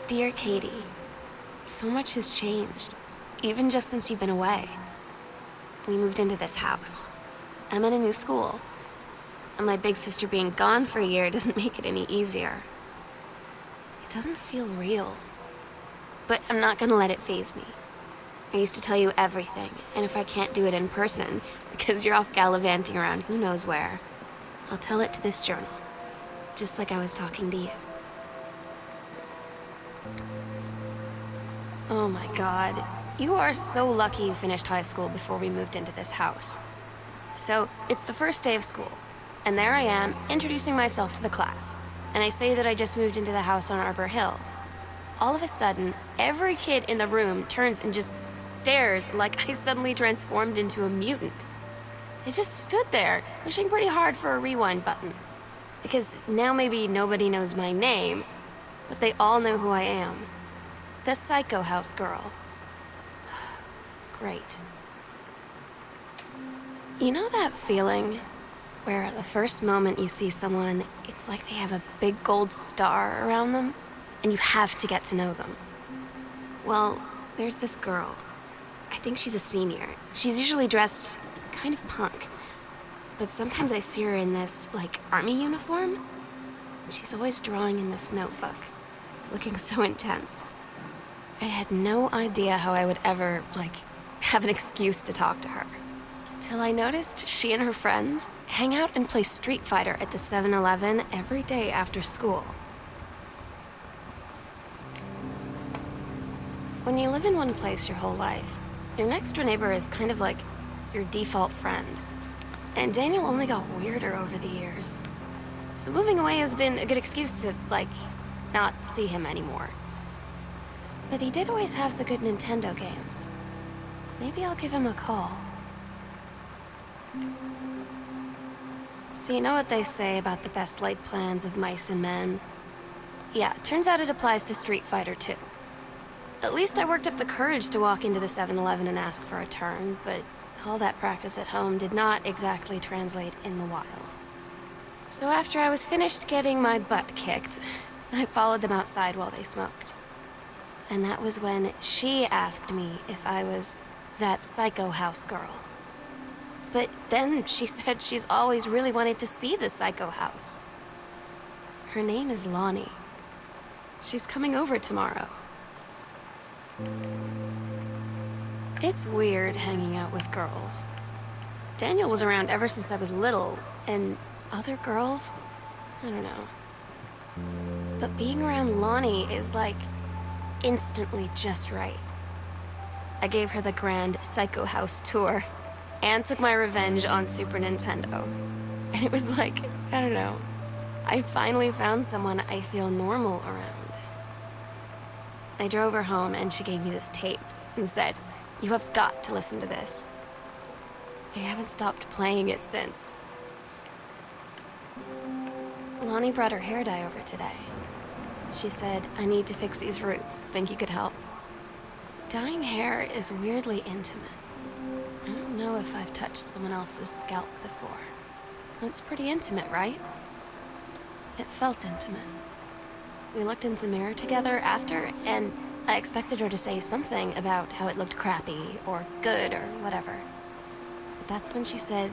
Dear Katie, so much has changed, even just since you've been away. We moved into this house. I'm in a new school, and my big sister being gone for a year doesn't make it any easier. It doesn't feel real, but I'm not gonna let it faze me. I used to tell you everything, and if I can't do it in person, because you're off gallivanting around who knows where, I'll tell it to this journal, just like I was talking to you. Oh my God. You are so lucky you finished high school before we moved into this house. So, it's the first day of school, and there I am, introducing myself to the class. And I say that I just moved into the house on Arbor Hill. All of a sudden, every kid in the room turns and just stares like I suddenly transformed into a mutant. I just stood there, wishing pretty hard for a rewind button. Because now maybe nobody knows my name, but they all know who I am. The Psycho House girl. Great. You know that feeling where the first moment you see someone, it's like they have a big gold star around them, and you have to get to know them? Well, there's this girl. I think she's a senior. She's usually dressed kind of punk, but sometimes I see her in this, like, army uniform. She's always drawing in this notebook, looking so intense. I had no idea how I would ever, have an excuse to talk to her. Till I noticed she and her friends hang out and play Street Fighter at the 7-Eleven every day after school. When you live in one place your whole life, your next door neighbor is kind of like your default friend. And Daniel only got weirder over the years. So moving away has been a good excuse to, not see him anymore. But he did always have the good Nintendo games. Maybe I'll give him a call. So you know what they say about the best laid plans of mice and men? Yeah, it turns out it applies to Street Fighter too. At least I worked up the courage to walk into the 7-Eleven and ask for a turn, but all that practice at home did not exactly translate in the wild. So after I was finished getting my butt kicked, I followed them outside while they smoked. And that was when she asked me if I was that Psycho House girl. But then she said she's always really wanted to see the Psycho House. Her name is Lonnie. She's coming over tomorrow. It's weird hanging out with girls. Daniel was around ever since I was little, and other girls? I don't know. But being around Lonnie is instantly just right. I gave her the grand Psycho House tour and took my revenge on Super Nintendo. And it was I don't know, I finally found someone I feel normal around. I drove her home and she gave me this tape and said, "You have got to listen to this." I haven't stopped playing it since. Lonnie brought her hair dye over today. She said, "I need to fix these roots. Think you could help?" Dyeing hair is weirdly intimate. I don't know if I've touched someone else's scalp before. That's pretty intimate, right? It felt intimate. We looked in the mirror together after, and I expected her to say something about how it looked crappy or good or whatever. But that's when she said,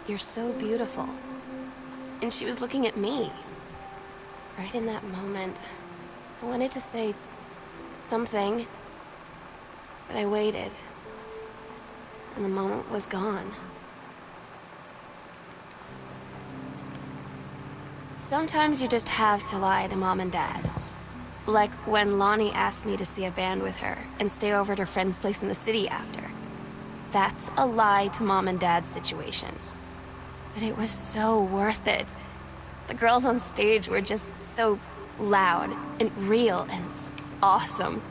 "You're so beautiful." And she was looking at me. Right in that moment, I wanted to say something, but I waited, and the moment was gone. Sometimes you just have to lie to Mom and Dad. Like when Lonnie asked me to see a band with her and stay over at her friend's place in the city after. That's a lie to Mom and Dad situation. But it was so worth it. The girls on stage were just so loud and real and awesome.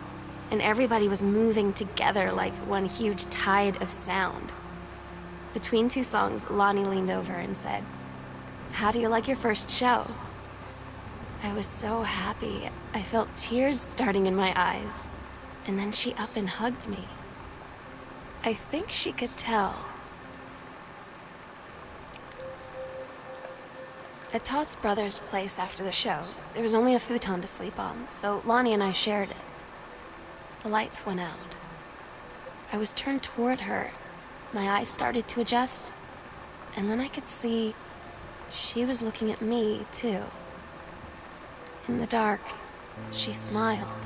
And everybody was moving together like one huge tide of sound. Between two songs, Lonnie leaned over and said, "How do you like your first show?" I was so happy. I felt tears starting in my eyes. And then she up and hugged me. I think she could tell. At Todd's brother's place after the show, there was only a futon to sleep on, so Lonnie and I shared it. The lights went out. I was turned toward her. My eyes started to adjust, and then I could see she was looking at me, too. In the dark, she smiled.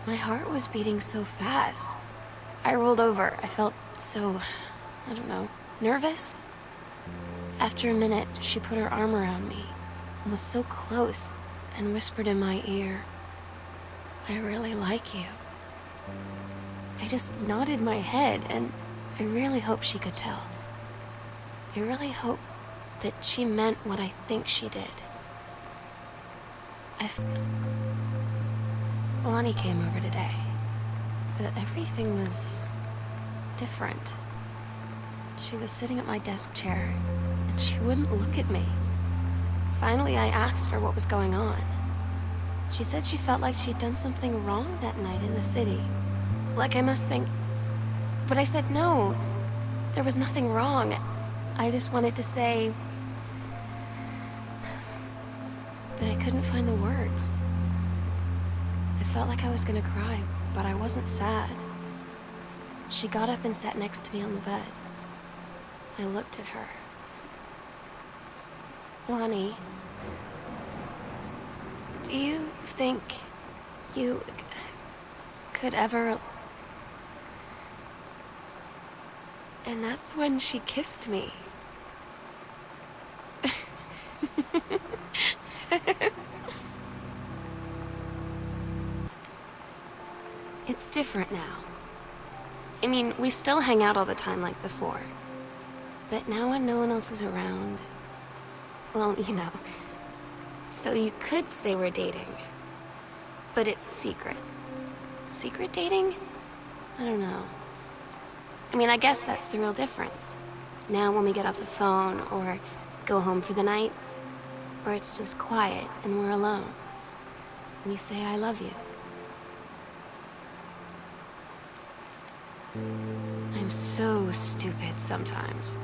My heart was beating so fast. I rolled over. I felt so, I don't know, nervous? After a minute, she put her arm around me and was so close and whispered in my ear, "I really like you." I just nodded my head, and I really hope she could tell. I really hope that she meant what I think she did. Lonnie came over today, but everything was different. She was sitting at my desk chair, and she wouldn't look at me. Finally, I asked her what was going on. She said she felt like she'd done something wrong that night in the city. Like I must think... But I said no, there was nothing wrong. I just wanted to say... But I couldn't find the words. I felt like I was gonna cry, but I wasn't sad. She got up and sat next to me on the bed. I looked at her. "Lonnie, do you think you could ever..." And that's when she kissed me. It's different now. I mean, we still hang out all the time like before. But now when no one else is around, well, you know. So you could say we're dating. But it's secret. Secret dating? I don't know. I mean, I guess that's the real difference. Now when we get off the phone or go home for the night, or it's just quiet and we're alone, we say I love you. I'm so stupid sometimes.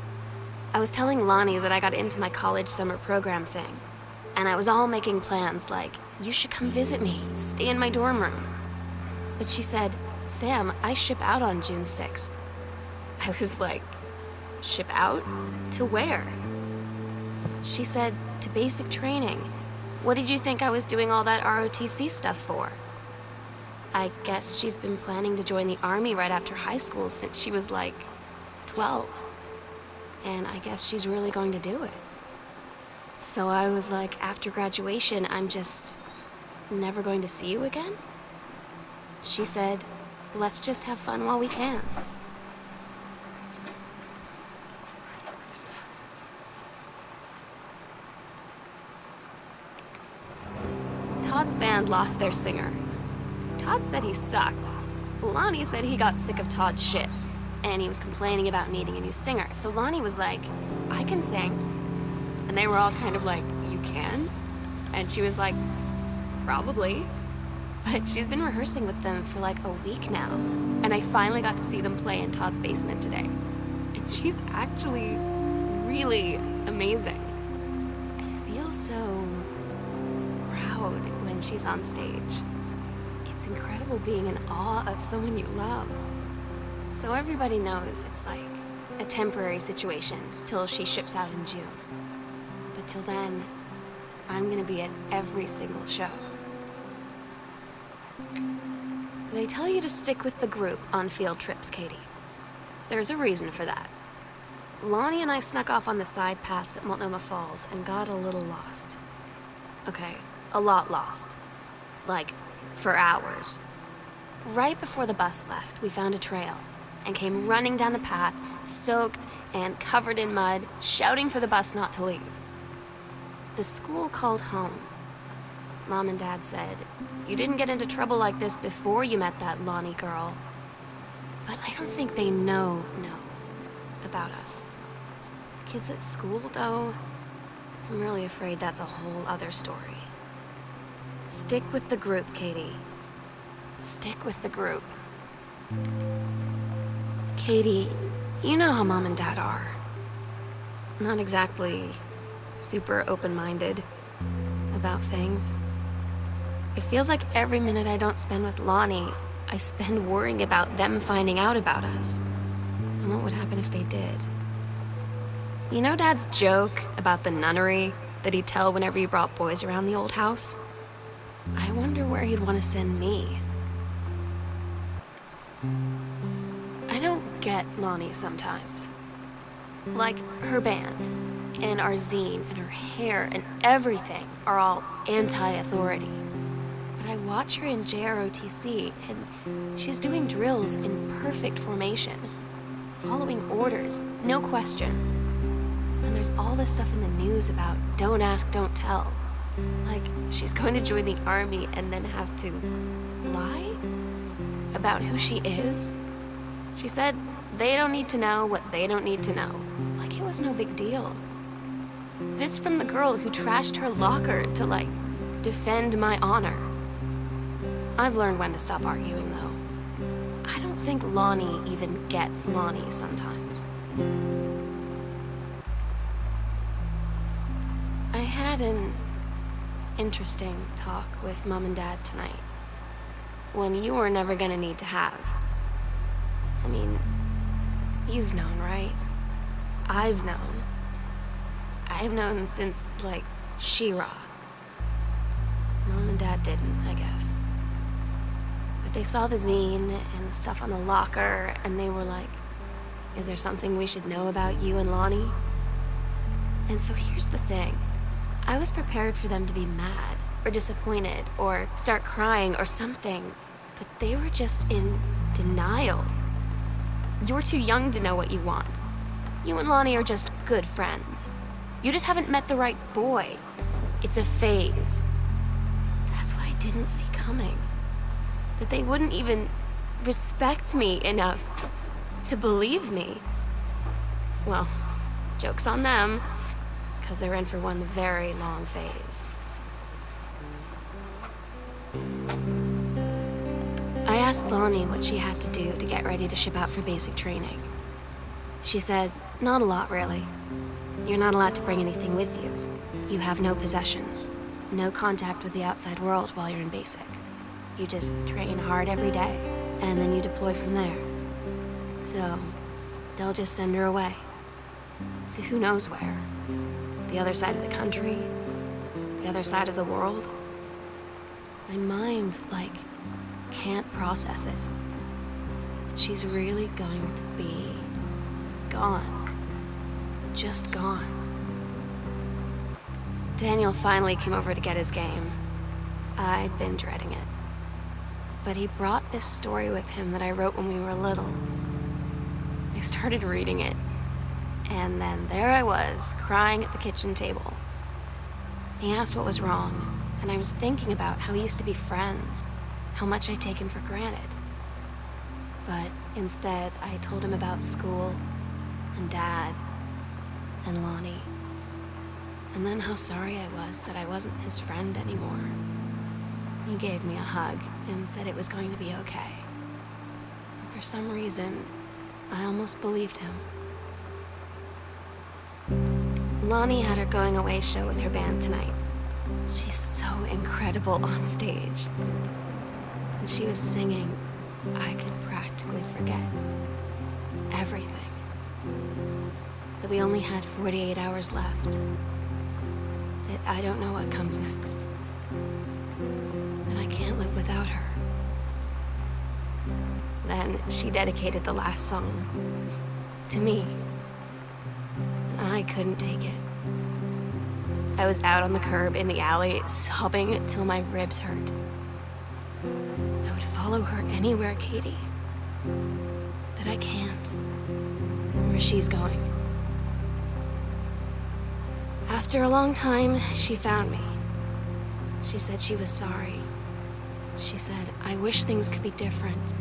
I was telling Lonnie that I got into my college summer program thing, and I was all making plans like, you should come visit me, stay in my dorm room. But she said, "Sam, I ship out on June 6th. I was like, ship out? To where? She said, to basic training. What did you think I was doing all that ROTC stuff for? I guess she's been planning to join the army right after high school since she was like 12. And I guess she's really going to do it. So I was like, after graduation, I'm just never going to see you again? She said, let's just have fun while we can. Todd's band lost their singer. Todd said he sucked. Lonnie said he got sick of Todd's shit, and he was complaining about needing a new singer. So Lonnie was like, I can sing. And they were all kind of like, you can? And she was like, probably. But she's been rehearsing with them for like a week now. And I finally got to see them play in Todd's basement today. And she's actually really amazing. I feel so proud when she's on stage. It's incredible being in awe of someone you love. So everybody knows it's like a temporary situation till she ships out in June. But till then, I'm gonna be at every single show. They tell you to stick with the group on field trips, Katie. There's a reason for that. Lonnie and I snuck off on the side paths at Multnomah Falls and got a little lost. Okay, a lot lost. Like, for hours. Right before the bus left, we found a trail and came running down the path, soaked and covered in mud, shouting for the bus not to leave. The school called home. Mom and Dad said, you didn't get into trouble like this before you met that Lonnie girl. But I don't think they know about us. The kids at school, though, I'm really afraid that's a whole other story. Stick with the group, Katie. Stick with the group. Katie, you know how Mom and Dad are. Not exactly super open-minded about things. It feels like every minute I don't spend with Lonnie, I spend worrying about them finding out about us. And what would happen if they did? You know Dad's joke about the nunnery that he'd tell whenever he brought boys around the old house? I wonder where he'd want to send me. I don't get Lonnie sometimes. Like, her band, and our zine, and her hair, and everything are all anti-authority. But I watch her in JROTC, and she's doing drills in perfect formation, following orders, no question. And there's all this stuff in the news about don't ask, don't tell. Like, she's going to join the army and then have to lie about who she is. She said they don't need to know what they don't need to know. Like it was no big deal. This from the girl who trashed her locker to, like, defend my honor. I've learned when to stop arguing, though. I don't think Lonnie even gets Lonnie sometimes. I had an interesting talk with Mom and Dad tonight. One you were never gonna need to have. I mean, you've known, right? I've known. I've known since, like, She-Ra. Mom and Dad didn't, I guess. But they saw the zine and the stuff on the locker, and they were like, is there something we should know about you and Lonnie? And so here's the thing. I was prepared for them to be mad, or disappointed, or start crying, or something. But they were just in denial. You're too young to know what you want. You and Lonnie are just good friends. You just haven't met the right boy. It's a phase. That's what I didn't see coming. That they wouldn't even respect me enough to believe me. Well, joke's on them, because they're in for one very long phase. I asked Lonnie what she had to do to get ready to ship out for basic training. She said, not a lot, really. You're not allowed to bring anything with you. You have no possessions, no contact with the outside world while you're in basic. You just train hard every day, and then you deploy from there. So, they'll just send her away. To who knows where. The other side of the country? The other side of the world? My mind, like, can't process it. She's really going to be gone. Just gone. Daniel finally came over to get his game. I'd been dreading it. But he brought this story with him that I wrote when we were little. I started reading it, and then there I was, crying at the kitchen table. He asked what was wrong, and I was thinking about how we used to be friends, how much I take him for granted. But instead, I told him about school, and Dad, and Lonnie, and then how sorry I was that I wasn't his friend anymore. He gave me a hug and said it was going to be okay. For some reason, I almost believed him. Lonnie had her going away show with her band tonight. She's so incredible on stage. And she was singing, I could practically forget everything. That we only had 48 hours left. That I don't know what comes next. That I can't live without her. Then she dedicated the last song to me. And I couldn't take it. I was out on the curb in the alley, sobbing till my ribs hurt. I would follow her anywhere, Katie. But I can't. Where she's going. After a long time, she found me. She said she was sorry. She said, I wish things could be different.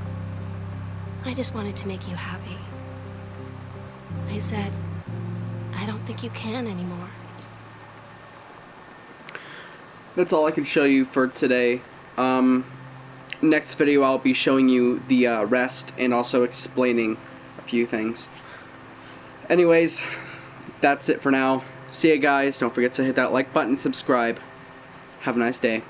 I just wanted to make you happy. I said, I don't think you can anymore. That's all I can show you for today. Next video I'll be showing you the rest and also explaining a few things. Anyways, that's it for now. See you guys. Don't forget to hit that like button and subscribe. Have a nice day.